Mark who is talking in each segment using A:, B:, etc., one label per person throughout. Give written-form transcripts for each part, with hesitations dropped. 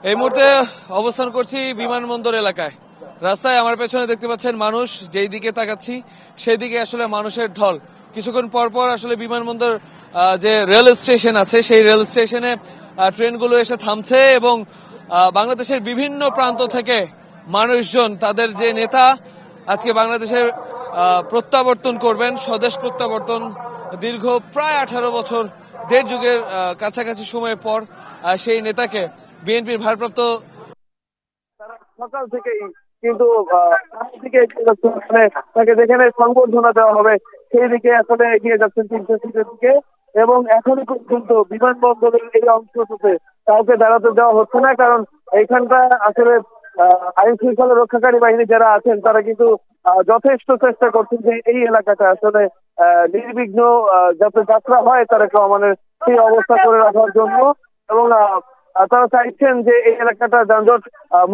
A: এই মুহূর্তে অবস্থান করছি বিমানবন্দর এলাকায়। রাস্তায় আমার পেছনে দেখতে পাচ্ছেন মানুষ, যেই দিকে তাকাচ্ছি সেই দিকে আসলে মানুষের ঢল। কিছুক্ষণ পর পর আসলে বিমানবন্দর যে রেল স্টেশন আছে সেই রেল স্টেশনে ট্রেনগুলো এসে থামছে এবং বাংলাদেশের বিভিন্ন প্রান্ত থেকে মানুষজন তাদের যে নেতা আজকে বাংলাদেশের প্রত্যাবর্তন করবেন, স্বদেশ প্রত্যাবর্তন, দীর্ঘ প্রায় 18 বছর, দেড় যুগের কাছাকাছি সময় পর সেই নেতাকে বিএনপির ভারপ্রাপ্ত সকাল থেকেই কিন্তু তাকে যেখানে সংবর্ধনা দেওয়া হবে সেই দিকে আসলে এগিয়ে যাচ্ছেন 300 সিটের দিকে। এবং এখনো পর্যন্ত বিমানবন্দরের এই অংশটুতে কাউকে দাঁড়াতে দেওয়া হচ্ছে না, কারণ এইখানটা আসলে আইন শৃঙ্খলা রক্ষাকারী বাহিনী যারা আছেন তারা কিন্তু যথেষ্ট চেষ্টা করছেন যে এই এলাকাটা আসলে নির্বিঘ্ন যাতে যাত্রা হয় তারেক রহমানের সেই অবস্থা করে রাখার জন্য। এবং তারা চাইছেন যে এই এলাকাটা যানজট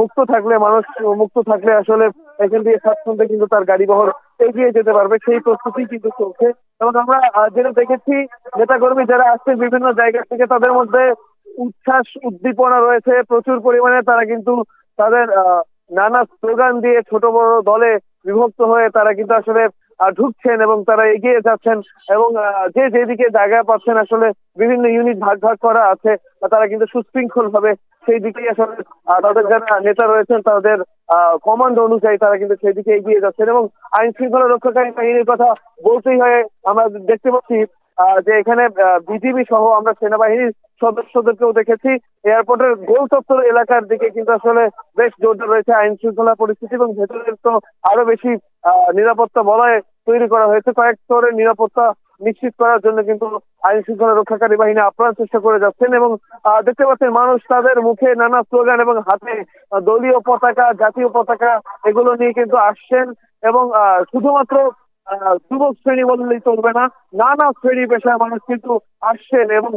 A: মুক্ত থাকলে, মানুষ মুক্ত থাকলে আসলে এখান দিয়ে স্বাচ্ছন্দ্যে কিন্তু তার গাড়ি বহর এগিয়ে যেতে পারবে, সেই প্রস্তুতি কিন্তু চলছে। এবং আমরা যেটা দেখেছি নেতাকর্মী যারা আসছেন বিভিন্ন জায়গা থেকে তাদের মধ্যে উচ্ছ্বাস উদ্দীপনা রয়েছে প্রচুর পরিমাণে। তারা কিন্তু তাদের নানা স্লোগান দিয়ে ছোট বড় দলে বিভক্ত হয়ে তারা কিন্তু আসলে ঢুকছেন এবং তারা এগিয়ে যাচ্ছেন। এবং যে যেদিকে জায়গা পাচ্ছেন আসলে বিভিন্ন ইউনিট ভাগ ভাগ করা আছে, তারা কিন্তু সুশৃঙ্খল ভাবে সেই দিকেই আসলে তাদের যারা নেতা রয়েছেন তাদের কমান্ড অনুযায়ী তারা কিন্তু সেই দিকে এগিয়ে যাচ্ছেন। এবং আইন শৃঙ্খলা রক্ষাকারী বাহিনীর কথা বলতেই হয়, আমরা দেখতে পাচ্ছি যে এখানে বিজিবি সহ আমরা সেনাবাহিনীর সদস্যদেরকেও দেখেছি। এয়ারপোর্টের গোল চত্বর এলাকার দিকে কিন্তু আসলে বেশ জোরদার রয়েছে আইন শৃঙ্খলা পরিস্থিতি এবং ভেতরের তো আরো বেশি নিরাপত্তা বলয় তৈরি করা হয়েছে। কয়েক স্তরের নিরাপত্তা নিশ্চিত করার জন্য কিন্তু আইন শৃঙ্খলা রক্ষাকারী বাহিনী আপ্রাণ চেষ্টা করে যাচ্ছেন। এবং দেখতে পাচ্ছেন মানুষ তাদের মুখে নানা স্লোগান এবং হাতে দলীয় পতাকা, জাতীয় পতাকা এগুলো নিয়ে কিন্তু আসছেন। এবং শুধুমাত্র যুবক শ্রেণী বললেই চলবে না, নানা শ্রেণী পেশার মানুষ কিন্তু আসছেন। এবং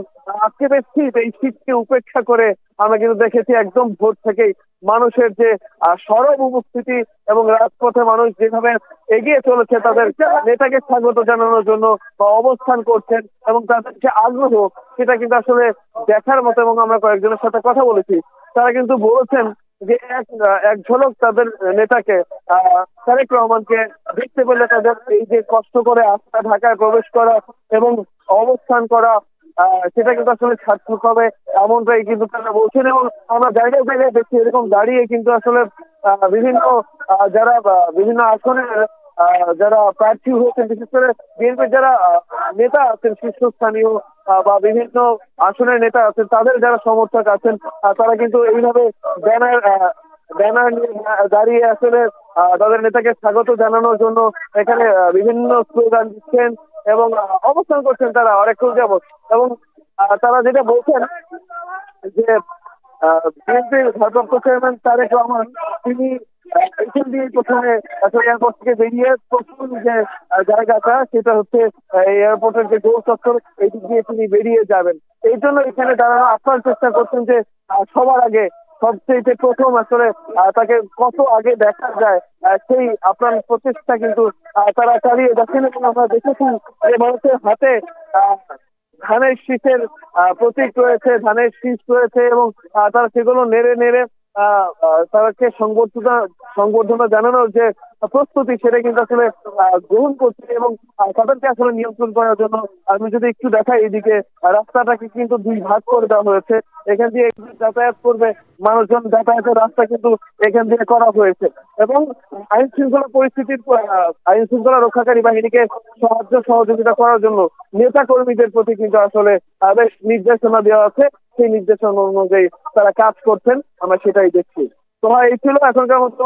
A: আজকে বেশ শীত, এই শীতকে উপেক্ষা করে আমরা কিন্তু দেখেছি একদম ভোর থেকেই মানুষের যে সরব উপস্থিতি এবং রাজপথে মানুষ যেভাবে এগিয়ে চলেছে তাদের নেতাকে স্বাগত জানানোর জন্য বা অবস্থান করছেন এবং তাদের যে আগ্রহ সেটা কিন্তু আসলে দেখার মতো। এবং আমরা কয়েকজনের সাথে কথা বলেছি, তারা কিন্তু বলছেন যে এক ঝলক তাদের নেতাকে তারেক রহমানকে দেখতে পেলে তাদের এই যে কষ্ট করে আস্থা ঢাকায় প্রবেশ করা এবং অবস্থান করা সেটা কিন্তু আসলে সার্থক হবে, এমনটাই কিন্তু তারা বলছেন। এবং আমরা জায়গায় জায়গায় দেখছি এরকম দাঁড়িয়ে কিন্তু আসলে বিভিন্ন যারা বিভিন্ন আসনের যারা প্রার্থী হয়েছেন, বিশেষ করে বিএনপির যারা নেতা আছেন শীর্ষস্থানীয় বা বিভিন্ন আসনের নেতা আছেন, তাদের যারা সমর্থক আছেন তারা কিন্তু এইভাবে ব্যানার ব্যানার নিয়ে দাঁড়িয়ে আসলে তাদের নেতাকে স্বাগত জানানোর জন্য এখানে বিভিন্ন স্লোগান দিচ্ছেন এবং অবস্থান করছেন তারা অনেকক্ষণ যাবত। এবং তারা যেটা বলছেন যে বিএনপির ভারপ্রাপ্ত চেয়ারম্যান তারেক রহমান তিনি এখান দিয়ে প্রথমে এয়ারপোর্ট থেকে বেরিয়ে প্রথম যে জায়গাটা সেটা হচ্ছে এয়ারপোর্টের যে গোল চত্বর, এই দিক দিয়ে তিনি বেরিয়ে যাবেন। এই জন্য এখানে দাঁড়ানো আপ্রাণ চেষ্টা করছেন যে সবার আগে সবচেয়ে প্রথম আসলে তাকে কত আগে দেখা যায় সেই আপ্রাণ প্রচেষ্টা কিন্তু তারা চালিয়ে যাচ্ছেন। এবং আমরা দেখেছি যে মানুষের হাতে ধানের শীষের প্রতীক রয়েছে, ধানের শীষ রয়েছে এবং তারা সেগুলো নেড়ে নেড়ে তাদেরকে সংবর্ধনা জানানোর যে প্রস্তুতি সেটা কিন্তু আসলে গ্রহণ করছে। এবং তাদেরকে আসলে নিয়ন্ত্রণ করার জন্য আমি যদি একটু দেখাই, এইদিকে রাস্তাটাকে কিন্তু দুই ভাগ করে দেওয়া হয়েছে। এখান দিয়ে যাতায়াত করবে মানুষজন, যাতায়াতের রাস্তা কিন্তু এখান দিয়ে করা হয়েছে। এবং আইন শৃঙ্খলা রক্ষাকারী বাহিনীকে সাহায্য সহযোগিতা করার জন্য নেতা কর্মীদের প্রতি কিন্তু আসলে বেশ নির্দেশনা দেওয়া আছে, সেই নির্দেশনা অনুযায়ী তারা কাজ করছেন, আমরা সেটাই দেখছি। তো এই ছিল এখনকার মতো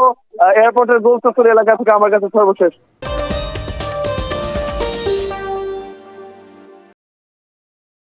A: এয়ারপোর্টের গোল চত্বর এলাকা থেকে আমার কাছে সর্বশেষ।